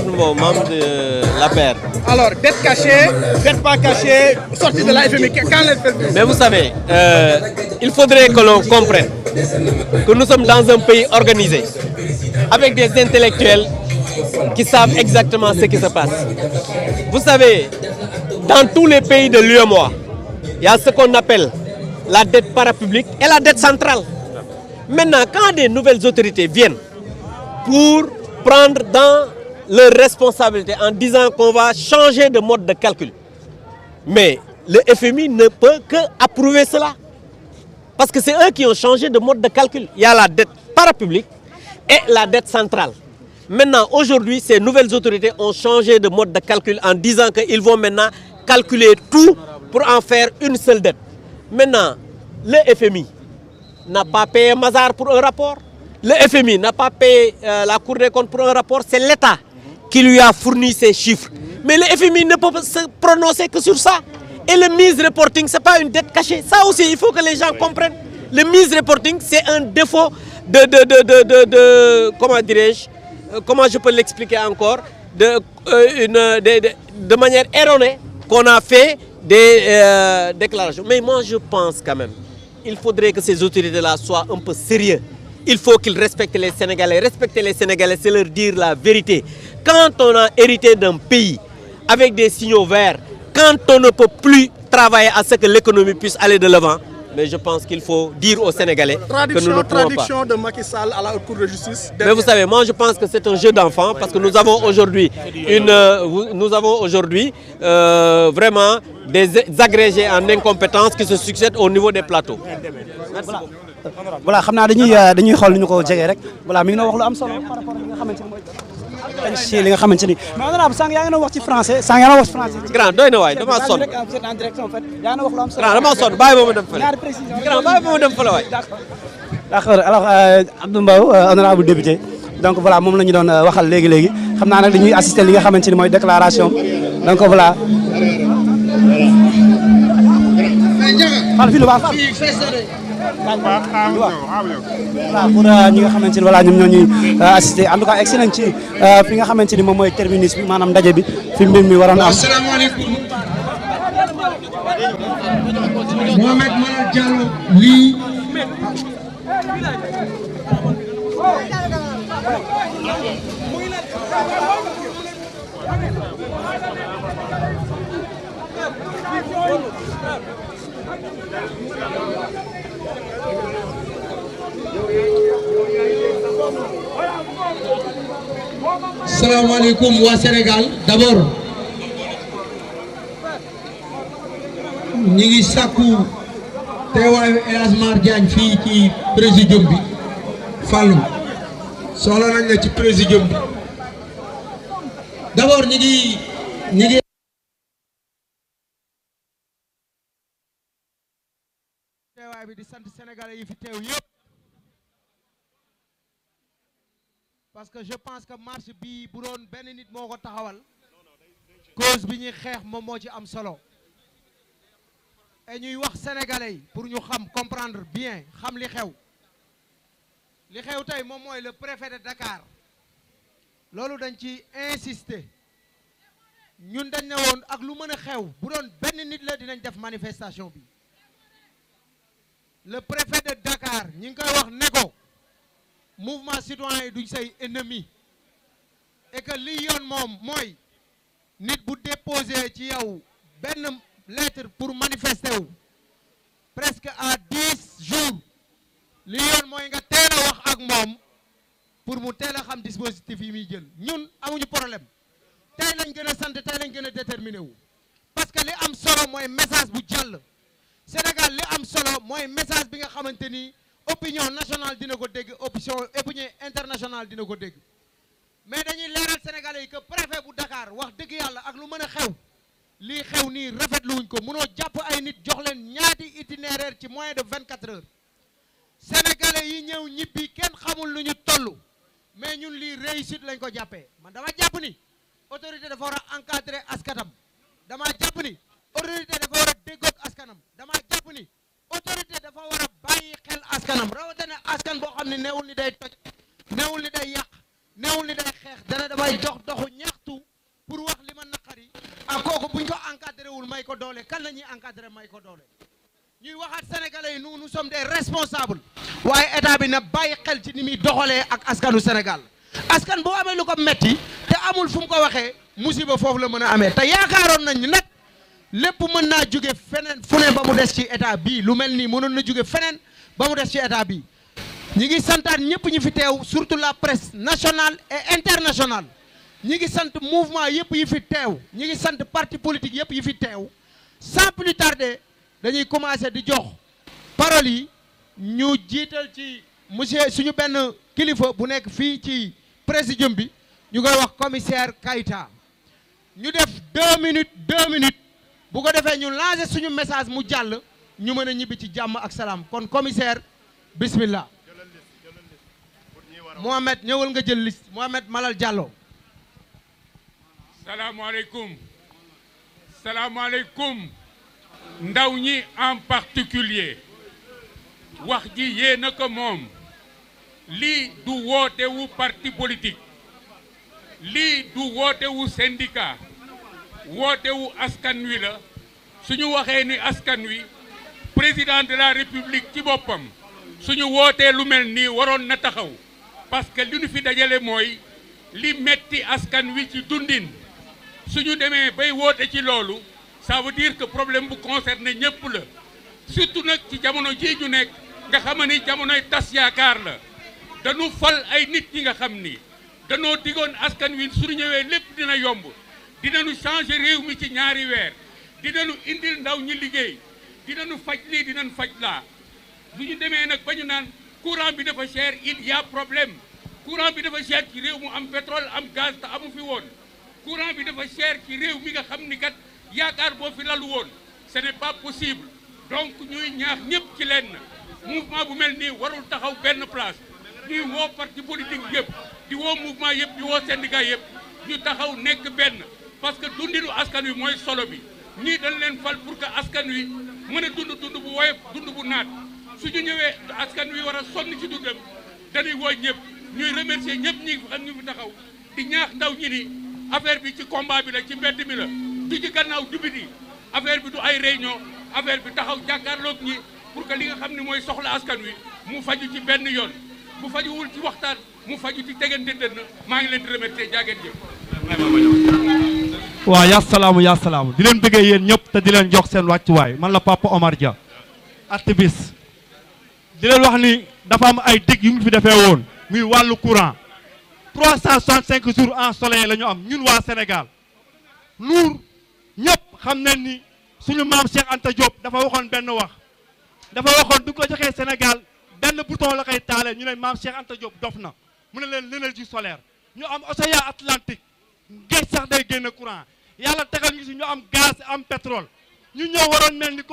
Mbow, membre de l'APR. Alors, dette cachée, dette pas cachée, sortie de la FMI, quand les... Mais vous savez, il faudrait que l'on comprenne que nous sommes dans un pays organisé, avec des intellectuels qui savent exactement ce qui se passe. Vous savez, dans tous les pays de l'UEMOA, il y a ce qu'on appelle la dette parapublique et la dette centrale. Maintenant, quand des nouvelles autorités viennent pour prendre dans leurs responsabilités en disant qu'on va changer de mode de calcul, mais le FMI ne peut qu'approuver cela. Parce que c'est eux qui ont changé de mode de calcul. Il y a la dette parapublique et la dette centrale. Maintenant, aujourd'hui, ces nouvelles autorités ont changé de mode de calcul en disant qu'ils vont maintenant calculer tout pour en faire une seule dette. Maintenant, le FMI n'a pas payé Mazars pour un rapport. Le FMI n'a pas payé la Cour des comptes pour un rapport. C'est l'État qui lui a fourni ces chiffres. Mais le FMI ne peut se prononcer que sur ça. Et le misreporting, ce n'est pas une dette cachée. Ça aussi, il faut que les gens comprennent. Le misreporting, c'est un défaut comment dirais-je, comment je peux l'expliquer encore, de manière erronée qu'on a fait des déclarations. Mais moi, je pense quand même, il faudrait que ces autorités-là soient un peu sérieux. Il faut qu'ils respectent les Sénégalais. Respecter les Sénégalais, c'est leur dire la vérité. Quand on a hérité d'un pays avec des signaux verts, quand on ne peut plus travailler à ce que l'économie puisse aller de l'avant, mais je pense qu'il faut dire aux Sénégalais que nous ne pouvons pas. Traduction de Macky Sall à la Cour de justice. Mais vous savez, moi je pense que c'est un jeu d'enfant parce que nous avons aujourd'hui vraiment des agrégés en incompétence qui se succèdent au niveau des plateaux. Merci beaucoup. Voilà, xam naa dañuy xool ñu ko jege rek voilà mi ngi wax lu am solo par rapport ak li nga xamante ni mooy ci li nga xamante ni mais honorable sànq yaa ngi wax ci français sànq yaa ngi wax ci français. Grand doy na waay dama sonn. Vous êtes en direct en fait yaa ngi wax lu am solo. Grand dama sonn bàyyi ba ma dem fële. ñaari précision. Grand bàyyi ba ma dem fële waay. D'accord alors Abdou Mbow honorable député donc voilà moom la ñu doon waxal léegi xam naa nag dañuy assister li nga xamante ni mooy déclaration donc voilà. Xaaral fii lu baax voilà pour ñi nga xamante ni voilà ñoom ñoo ñuy assister en tout cas egsi nañ ci fi nga xamante ni moom mooy terminus bi maanaam ndaje bi fi mbir mi waroon am. Asalaamaaleykum. Mohamed Malal Diallo lii. Salaamaaleykum waa Sénégal d'abord ñi ngi sàkku teewaayu El Hadj Mar Diagne fii ci présidium bi Fallou soxla nañ la ci présidium bi d'abord ñi ngi teewaay bi di sant sénégalais yi fi teew yëpp parce que je pense que marche bi bu doon benn nit moo ko taxawal cause bi ñuy xeex moom moo ci am solo et ñuy wax sénégalais yi pour ñu xam comprendre bien xam li xew tey moom mooy le préfet de Dakar loolu dañ ci insister ñun dañ ne woon ak lu mën a xew bu doon benn nit la dinañ def manifestation bi le préfet de Dakar ñi ngi koy wax ne ko mouvement citoyen yi duñ say ennemi et que li yoon moom mooy nit bu déposé ci yow benn lettre pour manifester wu presque à 10 jours li yoon mooy nga teel a wax ak moom pour mu teel a xam dispositif yi muy jël ñun amuñu problème tey lañ gën a sant tey lañ gën a déterminé wu parce que li am solo mooy message bu jàll Sénégal li am solo mooy message bi nga xamante ni opinion nationale dina ko dégg opinion internationale dina ko dégg mais dañuy leeral sénégalais yi que préfet bu Dakar wax dëgg yàlla ak lu mën a xew lii xew nii rafetluwuñ ko mënoo jàpp ay nit jox leen ñaati itinéraire ci moins de 24 heures sénégalais yi ñëw ñibbi kenn xamul lu ñu toll mais ñun lii réussite lañ ko jàppee man dama jàpp ni autorité dafa war a encadrer askanam dama jàpp ni autorité dafa war a déggoog askanam dama jàpp ni autorité dafa war a bàyyi xel askanam rawatina askan boo xam ne neewul ni day toj neewul ni day yàq neewul ni day xeex dana damay doxu ñaxtu wul may ko doole kan la ñuy encadré may ko doole ñuy waxaat sénégalais yi nous sommes des responsables waaye état bi na bàyyi xel ci ni muy doxalee ak askanu Sénégal askan boo amee lu ko metti te amul fu mu ko waxee musiba foofu la mën a amee te yaakaaroon nañ nag lépp mën naa jóge feneen fu ne ba mu des ci état bii lu mel nii mënoon na jóge feneen ba mu des ci état bii ñi ngi santaat ñëpp ñu fi teew surtout la presse nationale et internationale ñi ngi sant mouvement yëpp yi fi teew ñi ngi sant parti politique yëpp yi fi teew sans plus tarder dañuy commencer di jox parole yi ñu jiital ci monsieur suñu benn kilifa bu nekk fii ci présidium bi ñu koy wax commissaire Kayta ñu def 2 minutes bu ko defee ñu lancer suñu message mu jàll ñu mën a ñibbi ci jàmm ak salaam kon commissaire bismillah Mohamed ñëwal nga jël liste Mohamed Malal Diallo. salaamaaleykum ndaw ñi en particulier wax ji yéen a ko moom lii du woote wu parti politique lii du woote wu syndicat woote wu askan wi la suñu waxee ni askan wi président de la république ci boppam suñu wootee lu mel nii waroon na taxaw parce que li ñu fi dajale mooy li metti askan wi ci dundin suñu demee bay woote ci loolu ça veut dire que problème bu concerné ñëpp la surtout nag ci jamono ji ñu nekk nga xam ni jamonoy tas yaakaar la dañu fal ay nit ñi nga xam ni danoo digoon askan wi suñu ñëwee lépp dina yomb dinañu changer réew mi ci ñaari weer dinañu indil ndaw ñi liggéey dinañu faj lii dinañu faj laa bu ñu demee nag ba ñu naan courant bi dafa cher il y a problème courant bi dafa cher ci réew mu am pétrole am gaz te amu fi woon courant bi dafa cher ci réew mi nga xam ni kat yaakaar boo fi lalu woon ce n'est pas possible donc ñuy ñaax ñëpp ci lenn mouvement bu mel nii warul taxaw benn place ñuy woo parti politique yëpp di woo mouvement yëpp di woo syndicat yëpp ñu taxaw nekk benn parce que dundinu askan wi mooy solo bi ñii dañ leen fal pour que askan wi mën a dund bu woyof dund bu naat suñu ñëwee askan wi war a sonn ci dundam dañuy woo ñëpp ñuy remercier ñëpp ñi xam ñu fi taxaw di ñaax ndaw ñi ni affaire bi ci combat bi la ci mbedd mi la du ci gannaaw dubiti affaire bi du ay réunion affaire bi taxaw jàkkaarloog ñi pour que li nga xam ne mooy soxla askan wi mu faju ci benn yoon bu fajuwul ci waxtaan mu faju ci tegante dënn maa ngi leen di remercier jaageen jëf waaw yaa salaamu di leen bëggee yéen ñëpp te di leen jox seen wàccuwaay man la Papa Omar Dia activiste di leen wax ni dafa am ay dig yu ñu fi defee woon muy wàllu courant 365 jours ensoleillés la ñu am ñun waa Sénégal nuur ñëpp xam nañ ni suñu maam Cheikh Anta Diop dafa waxoon benn wax dafa waxoon du ko joxee Sénégal benn bouton la koy taalee ñu ne maam Cheikh Anta Diop dof na mu ne leen l'énergie solaire ñu am océan Atlantique géej sax day génn courant yàlla tegal ñu si ñu am gaz am pétrole ñu ñëw waroon mel ni